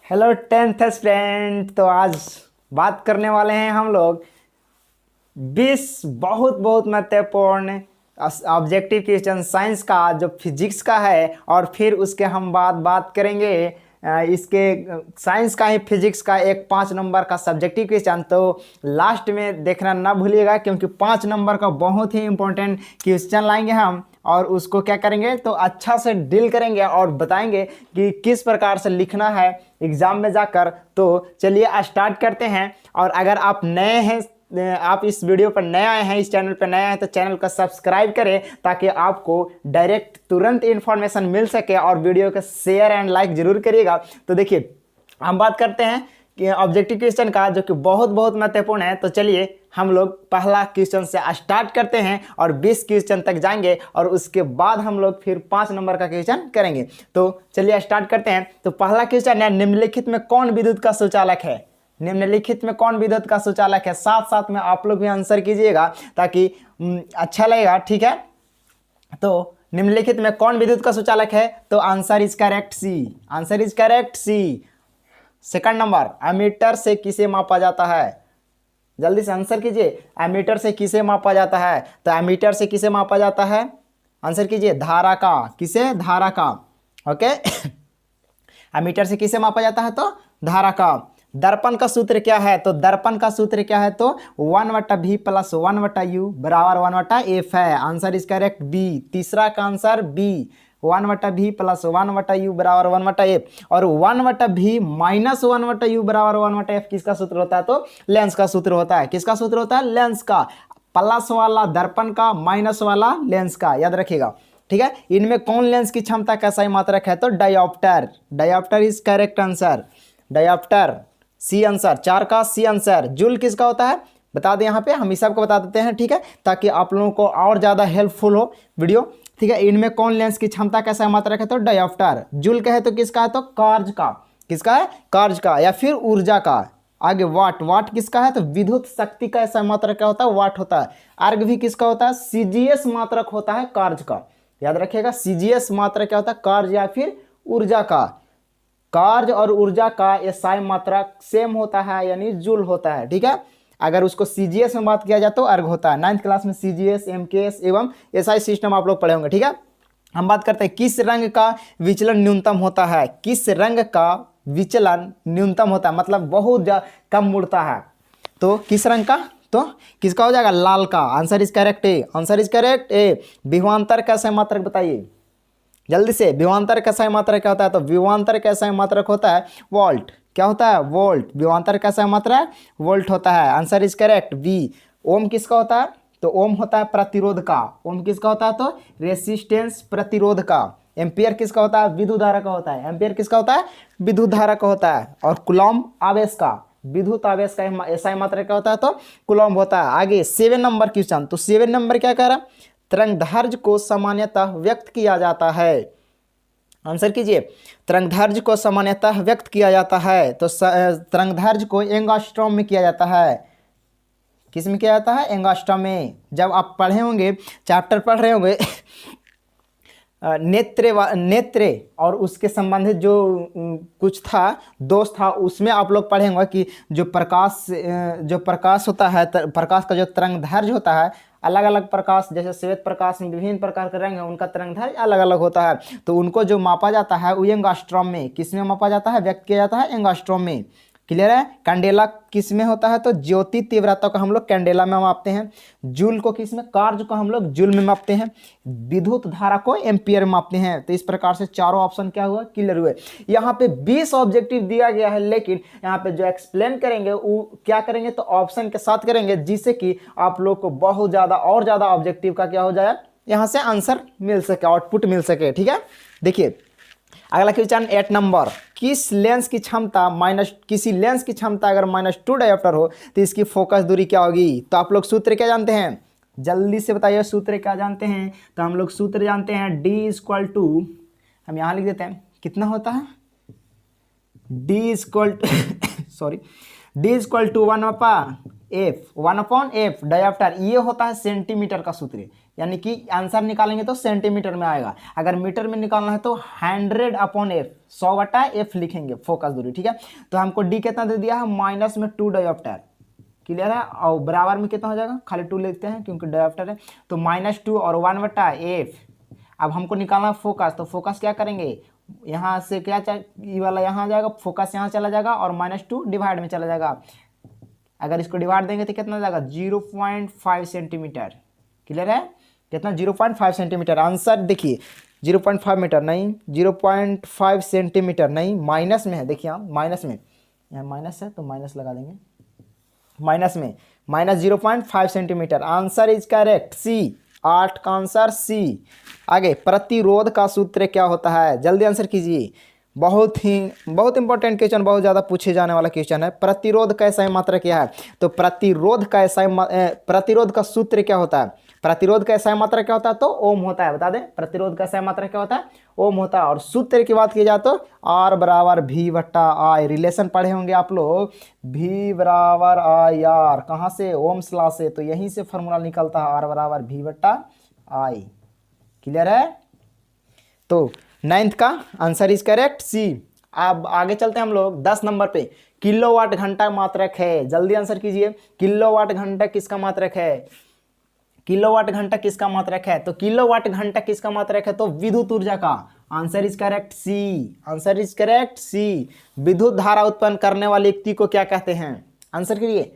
Hello tenth student. तो आज बात करने वाले हैं हम लोग 20 बहुत बहुत महत्वपूर्ण ऑब्जेक्टिव क्वेश्चन साइंस का जो फिजिक्स का है, और फिर उसके हम बात करेंगे इसके साइंस का ही फिजिक्स का एक 5 नंबर का सब्जेक्टिव क्वेश्चन। तो लास्ट में देखना ना भूलिएगा, क्योंकि 5 नंबर का बहुत ही इंपॉर्टेंट क्वेश्चन लाएंगे हम, और उसको क्या करेंगे तो अच्छा से डील करेंगे और बताएंगे कि किस प्रकार से लिखना है एग्जाम में जाकर। तो चलिए स्टार्ट करते हैं। और अगर आप नए हैं, आप इस वीडियो पर नए आए हैं, इस चैनल पर नए आए हैं, तो चैनल को सब्सक्राइब करें ताकि आपको डायरेक्ट तुरंत इन्फॉर्मेशन मिल सके, और वीडियो को शेयर एंड लाइक जरूर करिएगा। तो देखिए, हम बात करते हैं कि ऑब्जेक्टिव क्वेश्चन का, जो कि बहुत बहुत महत्वपूर्ण है। तो चलिए हम लोग पहला क्वेश्चन से स्टार्ट करते हैं और 20 क्वेश्चन तक जाएंगे, और उसके बाद हम लोग फिर 5 नंबर का क्वेश्चन करेंगे। तो चलिए स्टार्ट करते हैं। तो पहला क्वेश्चन है, निम्नलिखित में कौन विद्युत का सुचालक है? निम्नलिखित में कौन विद्युत का सुचालक है? साथ साथ में आप लोग भी आंसर कीजिएगा ताकि अच्छा लगेगा, ठीक है। तो निम्नलिखित में कौन विद्युत का सुचालक है? तो answer is correct C. Answer is correct C. Second number, ammeter से किसे मापा जाता है? जल्दी से आंसर कीजिए। एमीटर से किसे मापा जाता है? तो एमीटर से किसे मापा जाता है? आंसर कीजिए। धारा का। किसे? धारा का। ओके। एमीटर से किसे मापा जाता है? तो धारा का। दर्पण का सूत्र क्या है? तो दर्पण का सूत्र क्या है? तो 1/v + 1/u बराबर 1/f है। Answer is correct B. तीसरा का आंसर बी। 1/v + 1/u बराबर 1/f, और 1/v - 1/u बराबर 1/f किसका सूत्र होता है? तो लेंस का सूत्र होता है। किसका सूत्र होता है? लेंस का। प्लस वाला दर्पण का, माइनस वाला लेंस का, याद रखिएगा, ठीक है। इनमें कौन लेंस की क्षमता का सही मात्रक है? तो dioptre. Dioptre is correct answer. Dioptre C answer. 4 का सी आंसर। जूल किसका होता है? बता दें, यहाँ पे हम इस सबको बता देते हैं, ठीक है, ताकि आप लोगों को और ज़्यादा हेल्पफुल हो वीडियो, ठीक है। इनमें कौन लेंस की क्षमता का सही मात्रक है? तो डायोप्टर। जूल का है तो किसका है? तो कार्य का। किसका है? कार्य का, या फिर ऊर्जा का। आगे वाट। वाट किसका है? तो विद्युत शक्ति का सही मात्रक क्या होता है? वाट होता है। अर्घ भी किसका होता है? सीजीएस मात्रक होता है कार्य का। याद रखिएगा, सीजीएस मात्रक क्या होता है? कार्य या फिर ऊर्जा का। कार्य और ऊर्जा का एसआई मात्रक सेम होता है, यानी जूल होता है, ठीक है। अगर उसको सीजीएस में बात किया जाए तो अर्घ होता है। 9th क्लास में सीजीएस, एमकेएस एवं एसआई सिस्टम आप लोग पढ़े होंगे, ठीक है। हम बात करते हैं किस रंग का विचलन न्यूनतम होता है? किस रंग का विचलन न्यूनतम होता है, मतलब बहुत कम मुड़ता है? तो किस रंग का? तो किसका हो जाएगा? लाल का। Answer is correct A. Answer is correct ए। विभवांतर का सही मात्रक बताइए जल्दी से। विभवांतर का सही मात्रक क्या होता है? तो विभवांतर का सही मात्रक होता है वोल्ट। क्या होता है? वोल्ट। विभवांतर का सही मात्रक वोल्ट होता है। Answer is correct B. Ohm किसका होता है? तो ओम होता है प्रतिरोध का। ओम किसका होता है? तो रेसिस्टेंस, प्रतिरोध का। एम्पियर किसका होता है? विद्युत धारा का होता है। एम्पियर किसका होता है? विद्युत धारा का होता है। और कूलॉम आवेश का, विद्युत आवेश का ऐसा मात्रा क्या होता है? तो कूलॉम होता है। आगे 7 नंबर क्वेश्चन। तो 7 नंबर क्या कह रहा है? तरंगदैर्घ्य को सामान्यतः व्यक्त किया जाता है। आंसर कीजिए। तरंगदैर्घ्य को सामान्यतः व्यक्त किया जाता है, तो तरंगदैर्घ्य को एंगस्ट्रॉम में किया जाता है। किस में किया जाता है? एंगस्ट्रॉम में। जब आप पढ़े होंगे, चैप्टर पढ़ रहे होंगे नेत्रे और उसके संबंधित जो कुछ था, दोष था, उसमें आप लोग पढ़े होंगे कि जो प्रकाश होता है, प्रकाश का जो तरंगदैर्घ्य होता है, अलग अलग प्रकाश, जैसे श्वेत प्रकाश में विभिन्न प्रकार के रंग हैं, उनका तरंगदैर्घ्य अलग अलग होता है। तो उनको जो मापा जाता है वो एंगस्ट्रॉम में। किस में मापा जाता है? व्यक्त किया जाता है एंगस्ट्रॉम में। क्लियर है? कैंडेला किस में होता है? तो ज्योति तीव्रता को हम लोग कैंडेला में मापते हैं। जूल को किस में? कार्य को हम लोग जूल में मापते हैं। विद्युत धारा को एम्पियर में मापते हैं। तो इस प्रकार से चारों ऑप्शन क्या हुआ? क्लियर हुए। यहाँ पे 20 ऑब्जेक्टिव दिया गया है, लेकिन यहाँ पे जो एक्सप्लेन करेंगे वो क्या करेंगे? तो ऑप्शन के साथ करेंगे, जिससे कि आप लोग को बहुत ज्यादा और ज्यादा ऑब्जेक्टिव का क्या हो जाए, यहाँ से आंसर मिल सके, आउटपुट मिल सके, ठीक है। देखिए अगला क्वेश्चन 8 नंबर। किसी लेंस की क्षमता अगर -2 डायोप्टर हो तो इसकी फोकस दूरी क्या होगी? तो आप लोग सूत्र क्या जानते हैं? जल्दी से बताइए, सूत्र क्या जानते हैं? तो हम लोग सूत्र जानते हैं D = हम यहाँ लिख देते हैं, कितना होता है? D sorry D = 1/f dioptre. ये होता है सेंटीमीटर का सूत्र, यानी कि आंसर निकालेंगे तो सेंटीमीटर में आएगा। अगर मीटर में निकालना है तो 100/f 100/f लिखेंगे फोकस दूरी। ठीक है, तो हमको डी कितना दे दिया है, माइनस में 2 डायोप्टर। क्लियर है, और बराबर में कितना हो जाएगा, खाली 2 लिखते हैं क्योंकि डायोप्टर है, तो -2 और 1/f। अब हमको निकालना फोकस, तो फोकस क्या करेंगे, यहाँ से क्या ये वाला यहाँ आ जाएगा, फोकस यहाँ चला जाएगा और -2 डिवाइड में चला जाएगा। अगर इसको डिवाइड देंगे तो कितना जाएगा, 0.5 सेंटीमीटर। क्लियर है, कितना, 0.5 सेंटीमीटर। आंसर देखिए 0.5 मीटर नहीं, 0.5 सेंटीमीटर नहीं, माइनस में है। देखिए आप माइनस में, यहाँ माइनस है तो माइनस लगा देंगे, माइनस में -0.5 सेंटीमीटर। आंसर इज करेक्ट, सी। 8 का आंसर सी। आगे, प्रतिरोध का सूत्र क्या होता है, जल्दी आंसर कीजिए। बहुत इंपॉर्टेंट क्वेश्चन, बहुत ज़्यादा पूछे जाने वाला क्वेश्चन है। प्रतिरोध का SI मात्रा क्या है, तो प्रतिरोध का प्रतिरोध का सूत्र क्या होता है, प्रतिरोध का SI मात्रा क्या होता है, तो ओम होता है। बता दें, प्रतिरोध का SI मात्रा क्या होता है, ओम होता है। और सूत्र की बात की जाए तो R बराबर V/I। रिलेशन पढ़े होंगे आप लोग, V बराबर IR, कहाँ से, ओम्स लॉ से, तो यहीं से फॉर्मूला निकलता है, R बराबर V/I। क्लियर है, तो 9th का आंसर इज करेक्ट, सी। अब आगे चलते हैं हम लोग 10 नंबर पे। किलोवाट घंटा मात्रक है, जल्दी आंसर कीजिए। किलोवाट घंटा किसका मात्रक है, किलोवाट घंटा किसका मात्रक है, तो किलोवाट घंटा किसका मात्रक है, तो विद्युत ऊर्जा का। Answer is correct, C. Answer is correct, C. विद्युत धारा उत्पन्न करने वाली युक्ति को क्या कहते हैं, आंसर करिए।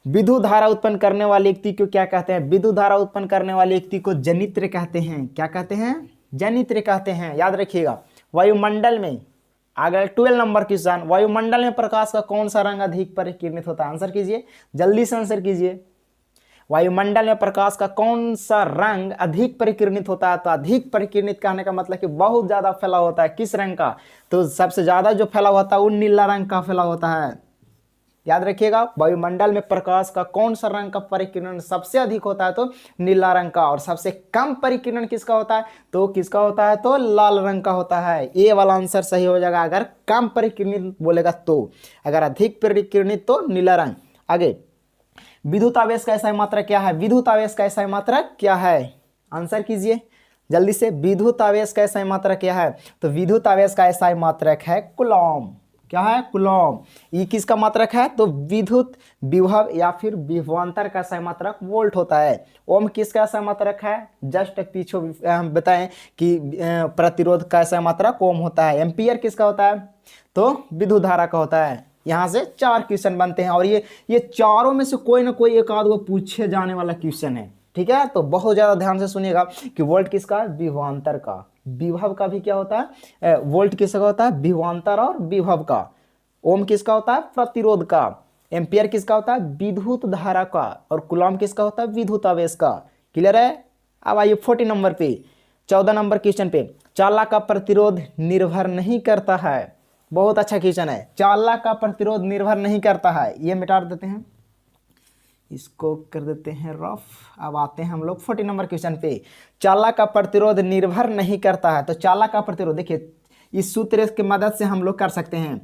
विद्युत धारा उत्पन्न करने वाली युक्ति को क्या कहते हैं, विद्युत धारा उत्पन्न करने वाली युक्ति को जनित्र कहते हैं। क्या कहते हैं, जनित्र कहते हैं, याद रखिएगा। वायुमंडल में, अगर 12 नंबर क्वेश्चन, वायुमंडल में प्रकाश का कौन सा रंग अधिक परिकिरणित होता है, आंसर कीजिए, जल्दी से आंसर कीजिए। वायुमंडल में प्रकाश का कौन सा रंग अधिक परिकिरणित होता है, तो अधिक परिकिरणित कहने का मतलब कि बहुत ज्यादा फैला होता है। किस रंग का, तो सबसे ज्यादा जो फैला होता है वो नीला रंग का फैला होता है। याद रखिएगा, वायुमंडल में प्रकाश का कौन सा रंग का परिकिरण सबसे अधिक होता है, तो नीला रंग का। और सबसे कम परिकिरण किसका होता है, तो किसका होता है, तो लाल रंग का होता है। ये वाला आंसर सही हो जाएगा अगर कम परिकिरणित बोलेगा तो, अगर अधिक परिकिरणित तो नीला रंग। आगे, विद्युत आवेश का SI मात्रा क्या है, विद्युत आवेश का SI मात्रा क्या है, आंसर कीजिए जल्दी से। विद्युत आवेश का SI मात्रा क्या है, तो विद्युत आवेश का SI मात्रक है कूलॉम। क्या है, कूलॉम। ये किसका मात्रक है, तो विद्युत विभव या फिर विभवांतर का SI मात्रक वोल्ट होता है। ओम किसका SI मात्रक है, जस्ट पीछे हम बताएं कि प्रतिरोध का SI मात्रक ओम होता है। एम्पियर किसका होता है, तो विद्युत धारा का होता है। यहाँ से 4 क्वेश्चन बनते हैं और ये चारों में से कोई ना कोई एक आध वो पूछे जाने वाला क्वेश्चन है। ठीक है, तो बहुत ज्यादा ध्यान से सुनिएगा कि वोल्ट किसका, विभवांतर का। विभव का भी क्या होता है, वोल्ट किसका होता है, विभवांतर और विभव का। ओम किसका होता है, प्रतिरोध का। एम्पियर किसका होता है, विद्युत धारा का। और कूलॉम किसका होता है, विद्युत आवेश का। क्लियर है। अब आइए 40 नंबर पे, 14 नंबर क्वेश्चन पे। चालक का प्रतिरोध निर्भर नहीं करता है, बहुत अच्छा क्वेश्चन है। चालक का प्रतिरोध निर्भर नहीं करता है, ये मिटा देते हैं, इसको कर देते हैं रफ। अब आते हैं हम लोग 40 नंबर क्वेश्चन पे। चालक का प्रतिरोध निर्भर नहीं करता है, तो चालक का प्रतिरोध देखिए इस सूत्र की मदद से हम लोग कर सकते हैं।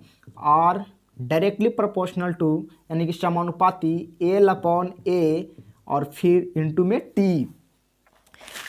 R डायरेक्टली प्रोपोर्शनल टू, यानी कि समानुपाती L/A और फिर इंटू में T।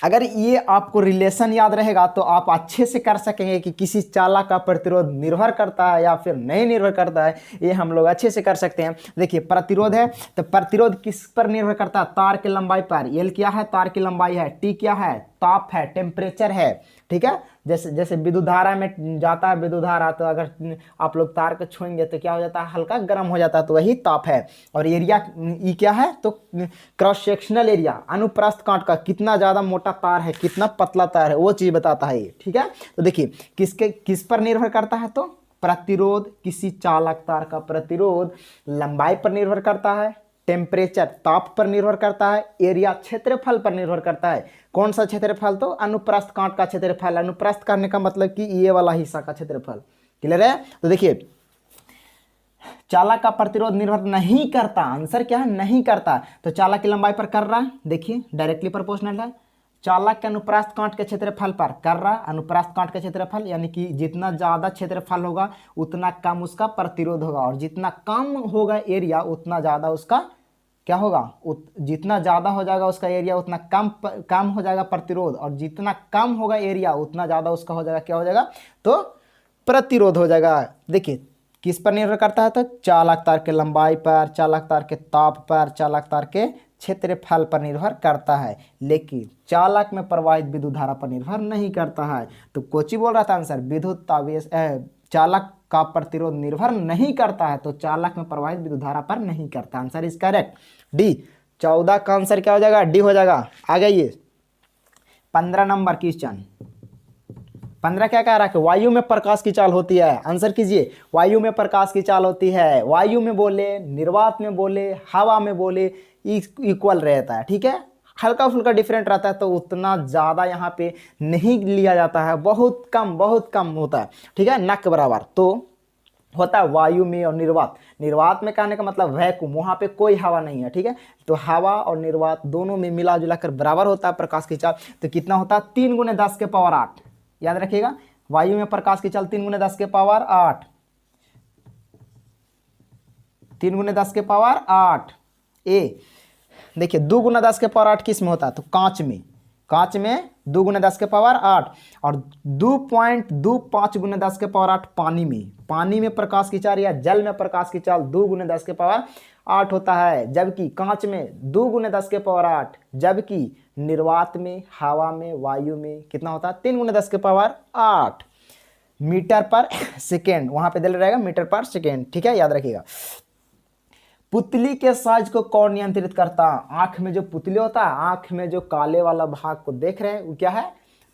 अगर ये आपको रिलेशन याद रहेगा तो आप अच्छे से कर सकेंगे कि किसी चालक का प्रतिरोध निर्भर करता है या फिर नहीं निर्भर करता है, ये हम लोग अच्छे से कर सकते हैं। देखिए प्रतिरोध है तो प्रतिरोध किस पर निर्भर करता है, तार की लंबाई पर। L क्या है, तार की लंबाई है। T क्या है, ताप है, टेम्परेचर है। ठीक है, जैसे विद्युत धारा में जाता है विद्युत धारा, तो अगर आप लोग तार को छुएंगे तो क्या हो जाता है, हल्का गर्म हो जाता है, तो वही ताप है। और एरिया ई क्या है, तो क्रॉस सेक्शनल एरिया, अनुप्रस्थ काट का, कितना ज़्यादा मोटा तार है कितना पतला तार है, वो चीज़ बताता है ये। ठीक है, तो देखिए किस पर निर्भर करता है, तो प्रतिरोध, किसी चालक तार का प्रतिरोध लंबाई पर निर्भर करता है, टेम्परेचर ताप पर निर्भर करता है, एरिया क्षेत्रफल पर निर्भर करता है। कौन सा क्षेत्रफल, तो अनुप्रस्थ काट का क्षेत्रफल। अनुप्रस्थ करने का मतलब कि ये वाला हिस्सा का क्षेत्रफल। क्लियर है। तो देखिए चालक का प्रतिरोध निर्भर नहीं करता, आंसर क्या है, नहीं करता। तो चालक की लंबाई पर कर रहा है, देखिए डायरेक्टली प्रोपोर्शनल है। चालक के अनुप्रस्थ काट के क्षेत्रफल पर कर रहा, अनुप्रस्थ काट के क्षेत्रफल, यानी कि जितना ज़्यादा क्षेत्रफल होगा उतना कम उसका प्रतिरोध होगा, और जितना कम होगा एरिया उतना ज़्यादा उसका क्या होगा, जितना ज़्यादा हो जाएगा उसका एरिया उतना कम हो जाएगा प्रतिरोध, और जितना कम होगा एरिया उतना ज़्यादा उसका हो जाएगा, क्या हो जाएगा, तो प्रतिरोध हो जाएगा। देखिए किस पर निर्भर करता है, तो चालक तार के लंबाई पर, चालक तार के ताप पर, चालक तार के क्षेत्रफल पर निर्भर करता है, लेकिन चालक में प्रवाहित विद्युत धारा पर निर्भर नहीं करता है। तो कोची बोल रहा था आंसर, विद्युत आवेश चालक का प्रतिरोध निर्भर नहीं करता है, तो चालक में प्रवाहित विद्युत धारा पर नहीं करता। Answer is correct D. 14 का आंसर क्या हो जाएगा, डी हो जाएगा। आ गई 15 नंबर क्वेश्चन। 15 क्या कह रहा है, वायु में प्रकाश की चाल होती है। आंसर कीजिए, वायु में प्रकाश की चाल होती है। वायु में बोले, निर्वात में बोले, हवा में बोले, इक्वल रहता है, ठीक है। हल्का फुल्का डिफरेंट रहता है तो उतना ज़्यादा यहाँ पे नहीं लिया जाता है, बहुत कम होता है, ठीक है, न के बराबर। तो होता है वायु में और निर्वात में कहने का मतलब वैक्यूम, वहाँ पे कोई हवा नहीं है, ठीक है। तो हवा और निर्वात दोनों में मिला जुला कर बराबर होता है प्रकाश की चाल। तो कितना होता है, 3 × 10 के पावर 8। याद रखिएगा, वायु में प्रकाश की चाल 3 × 10 के पावर 8, 3 × 10 के पावर 8। ए देखिए 2 × 10 के पावर 8 किस में होता है, तो कांच में 2 × 10 के पावर 8, और 2.25 × 10 के पावर 8 पानी में प्रकाश की चाल या जल में प्रकाश की चाल 2 × 10 के पावर 8 होता है, जबकि कांच में 2 × 10 के पावर 8, जबकि निर्वात में, हवा में, वायु में कितना होता है, 3 × 10 के पावर 8 मीटर पर सेकेंड। वहां पे दे रहेगा मीटर पर सेकेंड, ठीक है, याद रखिएगा। पुतली के साइज को कौन नियंत्रित करता है? आंख में जो पुतली होता है, आंख में जो काले वाला भाग को देख रहे हैं वो क्या है,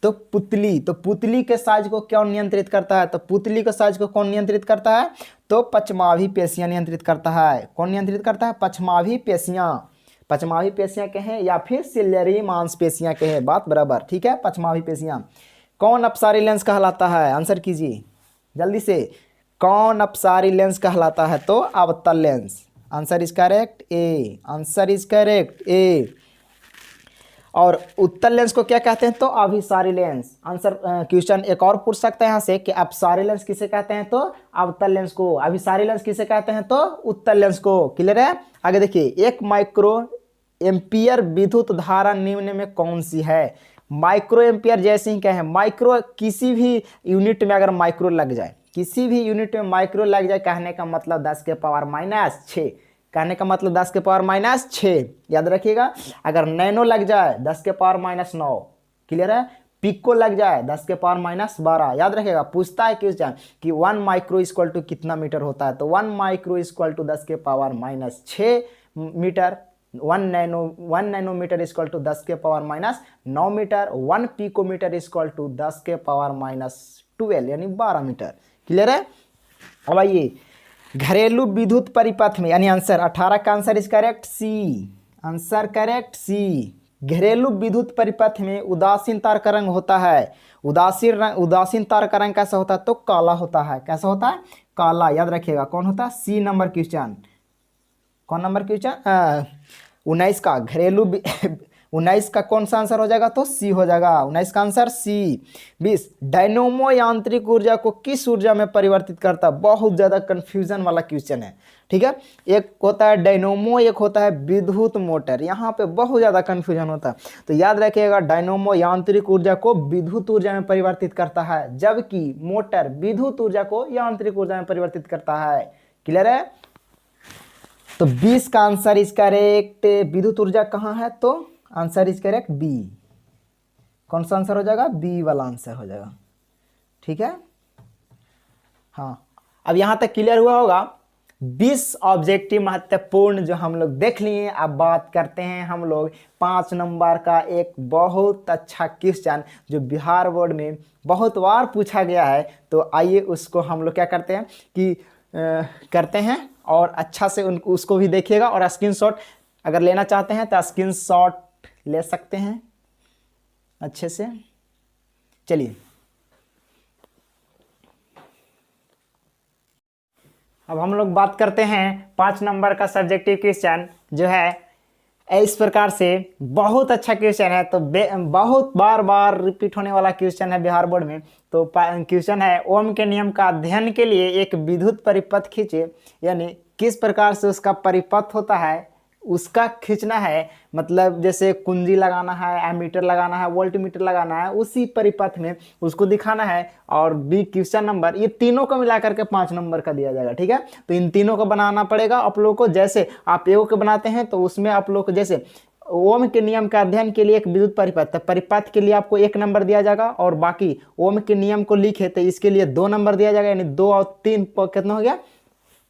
तो पुतली। तो पुतली के साइज को कौन नियंत्रित करता है, तो पुतली के साइज को कौन नियंत्रित करता है, तो पश्चमाभी पेशियां नियंत्रित करता है। कौन नियंत्रित करता है, पश्चमाभी पेशियां कहें या फिर सिलियरी मांसपेशियां कहें, बात बराबर, ठीक है। पश्चमाभी पेशियां। कौन अपसारी लेंस कहलाता है, आंसर कीजिए जल्दी से, कौन अपसारी लेंस कहलाता है, तो अवतल lens. Answer is correct A, answer is correct ए। और उत्तल लेंस को क्या कहते हैं, तो अभिसारी लेंस। आंसर क्वेश्चन एक और पूछ सकते हैं यहाँ से कि अपसारी लेंस किसे कहते हैं, तो अवतल लेंस को। अभिसारी लेंस किसे कहते हैं, तो उत्तल लेंस को। क्लियर है। आगे देखिए, 1 माइक्रो एम्पियर विद्युत धारा निम्न में कौन सी है। माइक्रो एम्पियर जैसे ही कहें, माइक्रो किसी भी यूनिट में अगर माइक्रो लग जाए, किसी भी यूनिट में माइक्रो लग जाए, कहने का मतलब 10 के पावर -6, कहने का मतलब 10 के पावर -6, याद रखिएगा। अगर नैनो लग जाए 10 के पावर -9, क्लियर है। पिको लग जाए 10 के पावर -12, याद रखिएगा। पूछता है क्वेश्चन कि 1 माइक्रो इक्वल टू कितना मीटर होता है, तो 1 माइक्रो इक्वल टू 10 के power -6 metre, 1 nanometre equal to 10 के power -9 metre, 1 picometre equal to 10 के पावर -12 यानी 12 मीटर। क्लियर है। अब आइए, घरेलू विद्युत परिपथ में, यानी आंसर 18 का answer is correct C, answer correct C. घरेलू विद्युत परिपथ में उदासीन तार का रंग होता है। उदासीन तार का रंग कैसा होता है, तो काला होता है। कैसा होता है, काला, याद रखिएगा। कौन होता है, सी नंबर क्वेश्चन। कौन नंबर क्वेश्चन, 19 का। घरेलू 19 का कौन सा आंसर हो जाएगा, तो सी हो जाएगा। 19 का आंसर सी। 20, डायनोमो यांत्रिक ऊर्जा को किस ऊर्जा में परिवर्तित करता है। बहुत ज़्यादा कंफ्यूजन वाला क्वेश्चन है, ठीक है। एक होता है डायनोमो, एक होता है विद्युत मोटर। यहाँ पे बहुत ज़्यादा कंफ्यूजन होता है, तो याद रखिएगा, डायनोमो यांत्रिक ऊर्जा को विद्युत ऊर्जा में परिवर्तित करता है, जबकि मोटर विद्युत ऊर्जा को यांत्रिक ऊर्जा में परिवर्तित करता है। क्लियर है। तो 20 का आंसर इज करेक्ट। विद्युत ऊर्जा कहाँ है, तो आंसर इज करेक्ट बी। कौन सा आंसर हो जाएगा, बी वाला आंसर हो जाएगा, ठीक है। हाँ, अब यहां तक क्लियर हुआ होगा। 20 ऑब्जेक्टिव महत्वपूर्ण जो हम लोग देख लिए। अब बात करते हैं हम लोग 5 नंबर का एक बहुत अच्छा क्वेश्चन जो बिहार बोर्ड में बहुत बार पूछा गया है। तो आइए उसको हम लोग क्या करते हैं कि करते हैं, और अच्छा से उसको भी देखिएगा, और स्क्रीनशॉट अगर लेना चाहते हैं तो स्क्रीनशॉट ले सकते हैं अच्छे से। चलिए, अब हम लोग बात करते हैं 5 नंबर का सब्जेक्टिव क्वेश्चन जो है इस प्रकार से। बहुत अच्छा क्वेश्चन है, तो बहुत बार रिपीट होने वाला क्वेश्चन है बिहार बोर्ड में। तो क्वेश्चन है, ओम के नियम का अध्ययन के लिए एक विद्युत परिपथ खींचे, यानी किस प्रकार से उसका परिपथ होता है, उसका खींचना है, मतलब जैसे कुंजी लगाना है, एमीटर लगाना है, वोल्ट मीटर लगाना है, उसी परिपथ में उसको दिखाना है। और बी क्वेश्चन नंबर, ये तीनों को मिला करके 5 नंबर का दिया जाएगा। ठीक है, तो इन तीनों को बनाना पड़ेगा आप लोगों को। जैसे आप एगो के बनाते हैं तो उसमें आप लोग को जैसे ओम के नियम का अध्ययन के लिए एक विद्युत परिपथ, परिपथ के लिए आपको 1 नंबर दिया जाएगा, और बाकी ओम के नियम को लिखे तो इसके लिए 2 नंबर दिया जाएगा, यानी 2 और 3 कितना हो गया,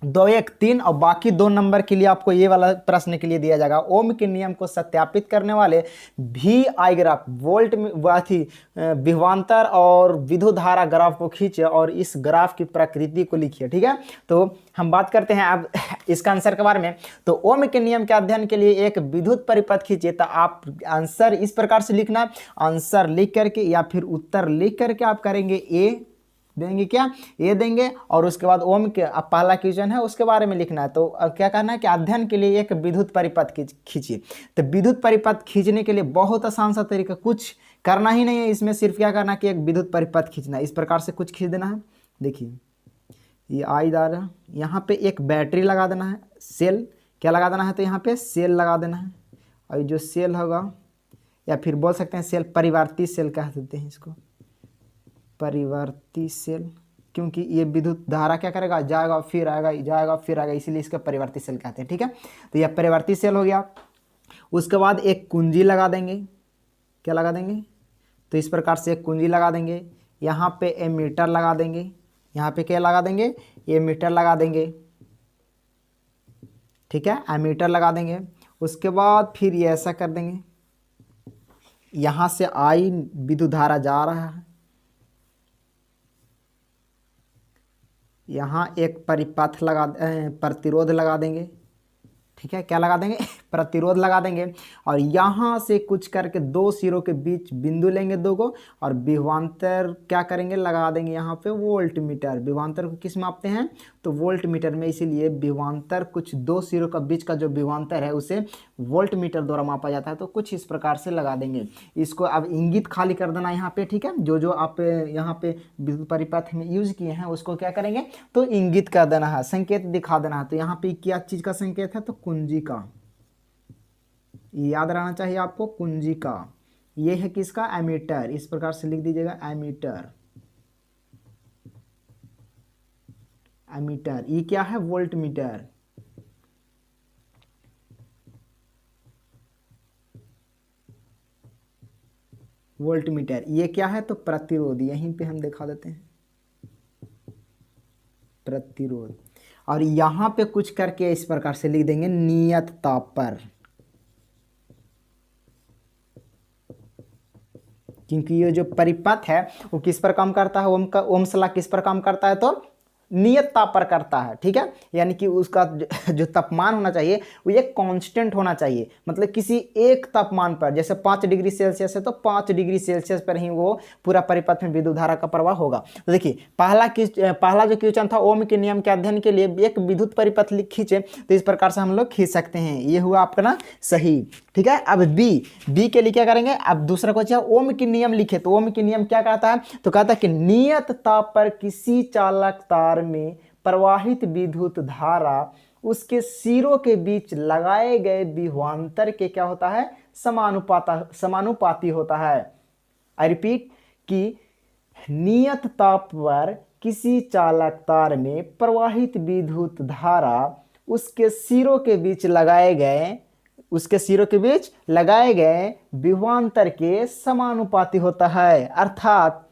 2 1 3, और बाकी 2 नंबर के लिए आपको ये वाला प्रश्न के लिए दिया जाएगा ओम के नियम को सत्यापित करने वाले भी आई ग्राफ, वोल्ट विभवांतर और विद्युत धारा ग्राफ को खींचे और इस ग्राफ की प्रकृति को लिखिए। ठीक है, तो हम बात करते हैं अब इसका आंसर के बारे में। तो ओम के नियम के अध्ययन के लिए एक विद्युत परिपथ खींचे, तो आप आंसर इस प्रकार से लिखना, आंसर लिख करके या फिर उत्तर लिख करके आप करेंगे ए देंगे, क्या ये देंगे, और उसके बाद ओम के अब पहला क्वेश्चन है उसके बारे में लिखना है। तो क्या करना है कि अध्ययन के लिए एक विद्युत परिपथ खींचिए। तो विद्युत परिपथ खींचने के लिए बहुत आसान सा तरीका, कुछ करना ही नहीं है इसमें, सिर्फ क्या करना है कि एक विद्युत परिपथ खींचना है। इस प्रकार से कुछ खींच देना है। देखिए ये आई दार है, यहाँ पे एक बैटरी लगा देना है, सेल क्या लगा देना है, तो यहाँ पे सेल लगा देना है। और जो सेल होगा, या फिर बोल सकते हैं सेल, परिवर्ती सेल कह देते हैं इसको, परिवर्ती सेल, क्योंकि ये विद्युत धारा क्या करेगा, जाएगा फिर आएगा, जाएगा फिर आएगा, इसीलिए इसका परिवर्ती सेल कहते हैं। ठीक है, तो यह परिवर्ती सेल हो गया। उसके बाद एक कुंजी लगा देंगे, क्या लगा देंगे, तो इस प्रकार से एक कुंजी लगा देंगे। यहाँ पे एमीटर लगा देंगे, यहाँ पे क्या लगा देंगे, एमीटर लगा देंगे। ठीक है, एमीटर लगा देंगे। उसके बाद फिर ये ऐसा कर देंगे, यहाँ से आई विद्युत धारा जा रहा है, यहाँ एक परिपथ लगा, प्रतिरोध लगा देंगे। ठीक है, क्या लगा देंगे, प्रतिरोध लगा देंगे। और यहाँ से कुछ करके 2 सिरों के बीच बिंदु लेंगे 2 को, और विभवांतर क्या करेंगे, लगा देंगे यहाँ पे वोल्ट मीटर। विभवांतर को किस मापते हैं, तो वोल्ट मीटर में, इसीलिए विभवांतर कुछ 2 सिरों का बीच का जो विभवांतर है उसे वोल्ट मीटर द्वारा मापा जाता है। तो कुछ इस प्रकार से लगा देंगे। इसको अब इंगित खाली कर देना यहाँ पे। ठीक है, जो जो आप यहाँ पे विद्युत परिपथ में यूज किए हैं उसको क्या करेंगे, तो इंगित कर देना है, संकेत दिखा देना है। तो यहाँ पे क्या चीज का संकेत है, तो कुंजी का, याद रहना चाहिए आपको, कुंजी का। ये है किसका, एमीटर, इस प्रकार से लिख दीजिएगा, एमीटर। एमीटर, ये क्या है, वोल्ट मीटर। वोल्ट मीटर, ये क्या है, तो प्रतिरोध, यहीं पे हम दिखा देते हैं, प्रतिरोध। और यहां पे कुछ करके इस प्रकार से लिख देंगे, नियत ताप पर, क्योंकि ये जो परिपथ है वो किस पर काम करता है, ओम्स लॉ किस पर काम करता है, तो नियत ताप पर करता है। ठीक है, यानी कि उसका जो तापमान होना चाहिए वो एक कांस्टेंट होना चाहिए, मतलब किसी एक तापमान पर, जैसे 5 डिग्री सेल्सियस है तो 5 डिग्री सेल्सियस पर ही वो पूरा परिपथ में विद्युत धारा का प्रवाह होगा। तो देखिए पहला जो क्वेश्चन था, ओम के नियम के अध्ययन के लिए एक विद्युत परिपथ खींचे, तो इस प्रकार से हम लोग खींच सकते हैं। ये हुआ आपका ना सही। ठीक है, अब बी के लिए क्या करेंगे, अब दूसरा क्वेश्चन, ओम के नियम लिखे, तो ओम के नियम क्या कहता है, तो कहता है कि नियत ताप पर किसी चालक तार में प्रवाहित विद्युत धारा उसके सिरों के बीच लगाए गए विभवांतर के क्या होता है, समानुपाती होता है। आई रिपीट कि नियत ताप पर किसी चालक तार में प्रवाहित विद्युत धारा उसके सिरों के बीच लगाए गए विभवांतर के समानुपाती होता है। अर्थात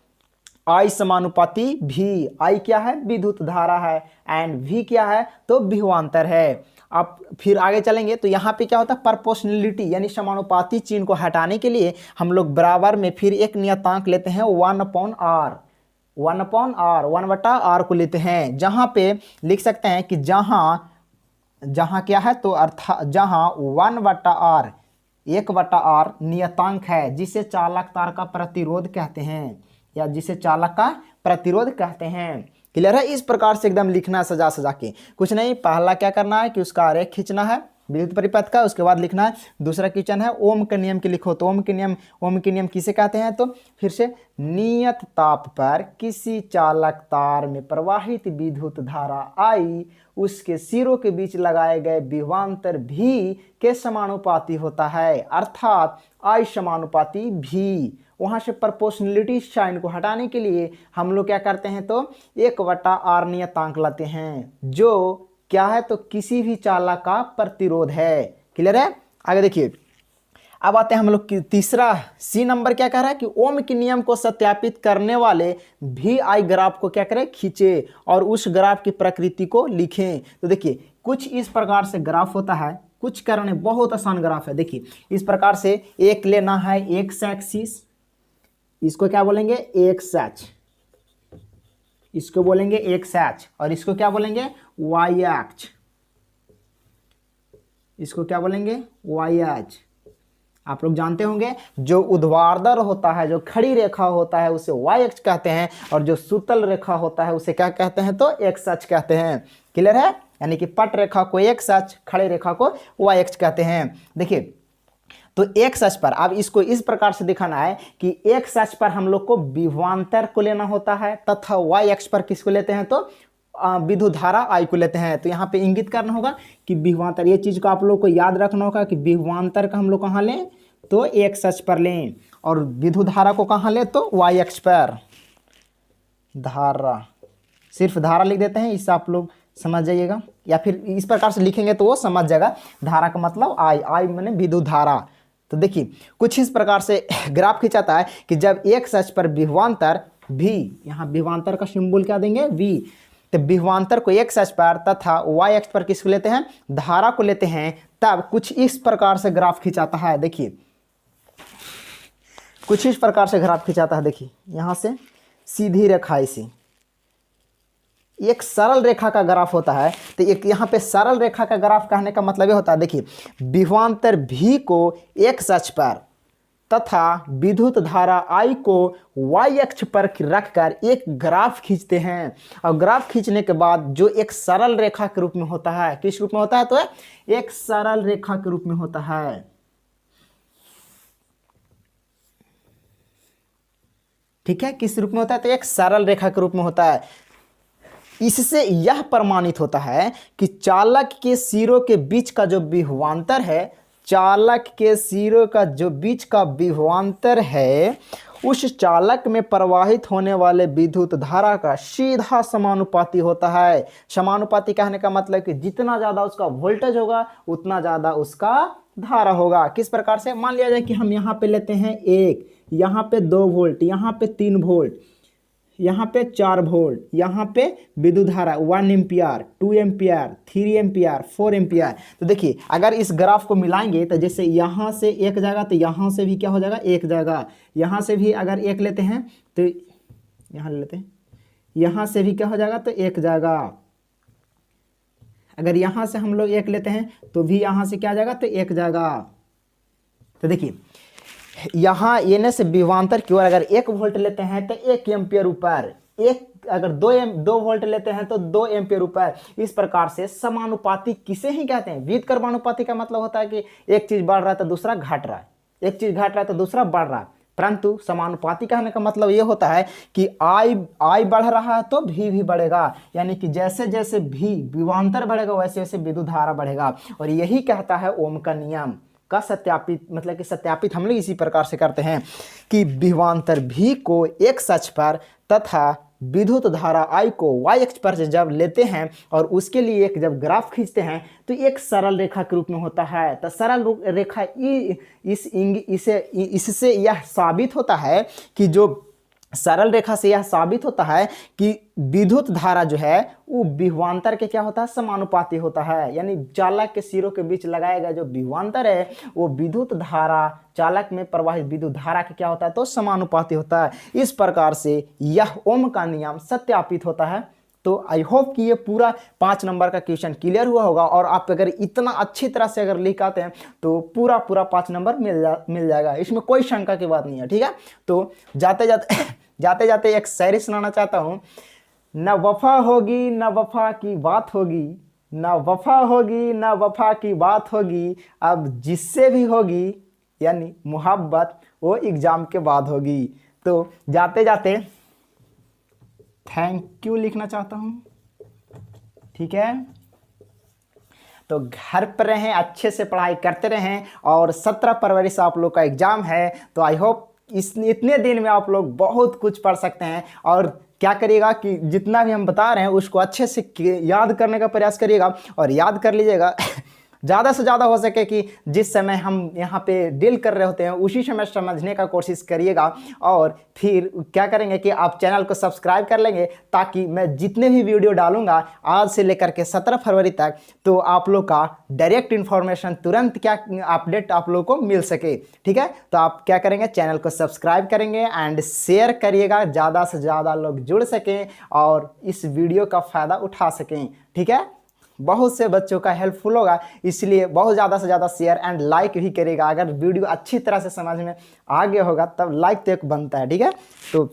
आई समानुपाती भी, आई क्या है, विद्युत धारा है, एंड भी क्या है, तो विभवांतर है। अब फिर आगे चलेंगे तो यहाँ पे क्या होता है, प्रोपोर्शनलिटी, यानी समानुपाती चिन्ह को हटाने के लिए हम लोग बराबर में फिर एक नियतांक लेते हैं, 1/r, 1/r को लेते हैं, जहाँ पे लिख सकते हैं कि जहाँ क्या है, तो अर्थात जहाँ 1/r 1/r नियतांक है, जिसे चालक तार का प्रतिरोध कहते हैं, या जिसे चालक का प्रतिरोध कहते हैं। क्लियर है, इस प्रकार से एकदम लिखना सजा के, कुछ नहीं, पहला क्या करना है कि उसका आरेख खींचना है, विद्युत परिपथ का। उसके बाद लिखना है दूसरा क्वेश्चन है ओम के नियम की लिखो। तो ओम के नियम किसे कहते हैं? तो फिर से नियत ताप पर किसी चालक तार में प्रवाहित विद्युत धारा I उसके सिरों के बीच लगाए गए विभवांतर V के समानुपाती होता है, अर्थात I समानुपाती V। वहां से प्रोपोर्शनलिटी साइन को हटाने के लिए हम लोग क्या करते हैं? तो 1/R नियतांक लाते हैं, जो क्या है? तो किसी भी चालक का प्रतिरोध है। क्लियर है? आगे देखिए, अब आते हैं हम लोग की तीसरा सी नंबर। क्या कह रहा है कि ओम के नियम को सत्यापित करने वाले VI ग्राफ को क्या करें? खींचे और उस ग्राफ की प्रकृति को लिखें। तो देखिए कुछ इस प्रकार से ग्राफ होता है, कुछ करने बहुत आसान ग्राफ है। देखिए इस प्रकार से एक लेना है एक्स एक्सिस, इसको क्या बोलेंगे? एक्स एच, इसको बोलेंगे एक्स एच, और इसको क्या बोलेंगे? वाई एक्स, इसको क्या बोलेंगे? Y H. आप लोग जानते होंगे जो ऊर्ध्वाधर होता है, जो खड़ी रेखा होता है उसे वाई एक्स कहते हैं, और जो सुतल रेखा होता है उसे क्या कहते हैं? तो एक्स एच कहते हैं। क्लियर है? यानी कि पट रेखा को एक्स एच, खड़ी रेखा को वाई एक्स कहते हैं। देखिए तो एक्स अक्ष पर अब इसको इस प्रकार से दिखाना है कि एक्स अक्ष पर हम लोग को विभवांतर को लेना होता है, तथा वाई अक्ष पर किसको लेते हैं? तो विद्युत धारा I को लेते हैं। तो यहाँ पे इंगित करना होगा कि विभवांतर, ये चीज को आप लोग को याद रखना होगा कि विभवांतर का हम लोग कहाँ लें? तो एक्स अक्ष पर लें, और विद्युत धारा को कहाँ लें? तो वाई अक्ष पर। धारा, सिर्फ धारा लिख देते हैं, इससे आप लोग समझ जाइएगा, या फिर इस प्रकार से लिखेंगे तो वो समझ जाएगा। धारा का मतलब I माने विद्युत धारा। तो देखिए कुछ इस प्रकार से ग्राफ खिंचाता है कि जब एक्स अक्ष पर विभवांतर V, यहाँ विभवांतर का सिंबल क्या देंगे? V। तो विभवांतर को एक्स अक्ष पर तथा वाई अक्ष पर किसको लेते हैं? धारा को लेते हैं। तब कुछ इस प्रकार से ग्राफ खिंचाता है। देखिए कुछ इस प्रकार से ग्राफ खिंचाता है। देखिए यहाँ से सीधी रेखा, ऐसी एक सरल रेखा का ग्राफ होता है। तो एक यहाँ पे सरल रेखा का ग्राफ कहने का मतलब ये होता है, देखिए विभवांतर V को एक्स अक्ष पर तथा विद्युत धारा I को वाई अक्ष पर रखकर एक ग्राफ खींचते हैं, और ग्राफ खींचने के बाद जो एक सरल रेखा के रूप में होता है, किस रूप में होता है? तो एक सरल रेखा के रूप में होता है। ठीक है, किस रूप में होता है? तो एक सरल रेखा के रूप में होता है। इससे यह प्रमाणित होता है कि चालक के सिरों के बीच का जो विभवांतर है, चालक के सिरों का जो बीच का विभवांतर है, उस चालक में प्रवाहित होने वाले विद्युत धारा का सीधा समानुपाती होता है। समानुपाती कहने का मतलब कि जितना ज़्यादा उसका वोल्टेज होगा उतना ज़्यादा उसका धारा होगा। किस प्रकार से? मान लिया जाए कि हम यहाँ पे लेते हैं 1, यहाँ पे 2 वोल्ट, यहाँ पे 3 वोल्ट, यहाँ पे 4 वोल्ट, यहाँ पे विद्युत धारा 1 एम्पियर, 2 एम्पियर, 3 एम्पियर, 4 एम्पियर। तो देखिए अगर इस ग्राफ को मिलाएंगे तो जैसे यहाँ से एक जगह, तो यहाँ से भी क्या हो जाएगा? एक जगह। यहाँ से भी अगर एक लेते हैं तो यहाँ लेते हैं, यहाँ से भी क्या हो जाएगा? तो एक जगह। अगर यहाँ से हम लोग एक लेते हैं तो भी यहाँ से क्या जाएगा? तो एक जगह। तो देखिए यहाँ एन से विभवांतर की ओर अगर 1 वोल्ट लेते हैं तो 1 एम्पियर ऊपर, एक अगर 2 वोल्ट लेते हैं तो 2 एम्पियर ऊपर। इस प्रकार से समानुपाती किसे ही कहते हैं? विद्युत कर्मानुपाती का मतलब होता है कि एक चीज बढ़ रहा है तो दूसरा घट रहा है, एक चीज घट रहा है तो दूसरा बढ़ रहा है। परंतु समानुपाती कहने का मतलब ये होता है कि I बढ़ रहा है तो V भी बढ़ेगा, यानी कि जैसे जैसे विभवांतर बढ़ेगा वैसे वैसे विद्युत धारा बढ़ेगा। और यही कहता है ओम का नियम का सत्यापित, मतलब कि सत्यापित हम लोग इसी प्रकार से करते हैं कि विभवांतर V को एक्स अक्ष पर तथा विद्युत धारा I को वाई अक्ष पर जब लेते हैं और उसके लिए एक जब ग्राफ खींचते हैं तो एक सरल रेखा के रूप में होता है। तो सरल रेखा इससे यह साबित होता है कि जो सरल रेखा से यह साबित होता है कि विद्युत धारा जो है वो विभवांतर के क्या होता है? समानुपाती होता है। यानी चालक के सिरों के बीच लगाया गया जो विभवांतर है वो विद्युत धारा, चालक में प्रवाहित विद्युत धारा के क्या होता है? तो समानुपाती होता है। इस प्रकार से यह ओम का नियम सत्यापित होता है। तो आई होप कि ये पूरा 5 नंबर का क्वेश्चन क्लियर हुआ होगा, और आप अगर इतना अच्छी तरह से अगर लिख आते हैं तो पूरा 5 नंबर मिल जाएगा। इसमें कोई शंका की बात नहीं है। ठीक है, तो जाते जाते एक शायरी सुनाना चाहता हूँ। न वफा होगी न वफा की बात होगी, ना वफा होगी ना वफा की बात होगी, अब जिससे भी होगी यानी मोहब्बत वो एग्ज़ाम के बाद होगी। तो जाते जाते थैंक यू लिखना चाहता हूँ, ठीक है। तो घर पर रहें, अच्छे से पढ़ाई करते रहें, और 17 फरवरी से आप लोग का एग्ज़ाम है। तो आई होप इतने दिन में आप लोग बहुत कुछ पढ़ सकते हैं। और क्या करिएगा कि जितना भी हम बता रहे हैं उसको अच्छे से याद करने का प्रयास करिएगा, और याद कर लीजिएगा ज़्यादा से ज़्यादा हो सके कि जिस समय हम यहाँ पे डील कर रहे होते हैं उसी समय समझने का कोशिश करिएगा। और फिर क्या करेंगे कि आप चैनल को सब्सक्राइब कर लेंगे, ताकि मैं जितने भी वीडियो डालूंगा आज से लेकर के 17 फरवरी तक, तो आप लोग का डायरेक्ट इन्फॉर्मेशन तुरंत क्या अपडेट आप लोग को मिल सके, ठीक है। तो आप क्या करेंगे, चैनल को सब्सक्राइब करेंगे एंड शेयर करिएगा, ज़्यादा से ज़्यादा लोग जुड़ सकें और इस वीडियो का फ़ायदा उठा सकें, ठीक है। बहुत से बच्चों का हेल्पफुल होगा, इसलिए बहुत ज़्यादा से ज़्यादा शेयर एंड लाइक भी करेगा। अगर वीडियो अच्छी तरह से समझ में आ गया होगा तब लाइक तो एक बनता है, ठीक है। तो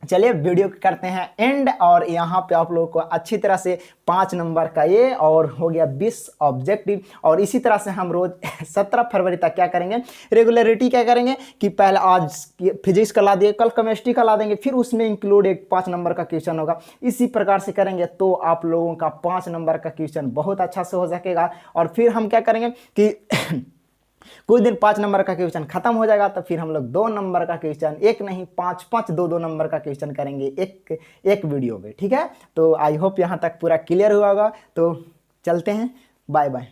चलिए वीडियो करते हैं एंड, और यहाँ पे आप लोगों को अच्छी तरह से 5 नंबर का ये और हो गया 20 ऑब्जेक्टिव। और इसी तरह से हम रोज 17 फरवरी तक क्या करेंगे, रेगुलरिटी क्या करेंगे कि पहले आज फिजिक्स का ला दिए, कल केमिस्ट्री का ला देंगे, फिर उसमें इंक्लूड एक 5 नंबर का क्वेश्चन होगा। इसी प्रकार से करेंगे तो आप लोगों का 5 नंबर का क्वेश्चन बहुत अच्छा से हो सकेगा। और फिर हम क्या करेंगे कि कुछ दिन 5 नंबर का क्वेश्चन खत्म हो जाएगा, तो फिर हम लोग 2 नंबर का क्वेश्चन, एक नहीं 5 2 नंबर का क्वेश्चन करेंगे एक वीडियो में, ठीक है। तो आई होप यहाँ तक पूरा क्लियर हुआ होगा। तो चलते हैं, बाय बाय।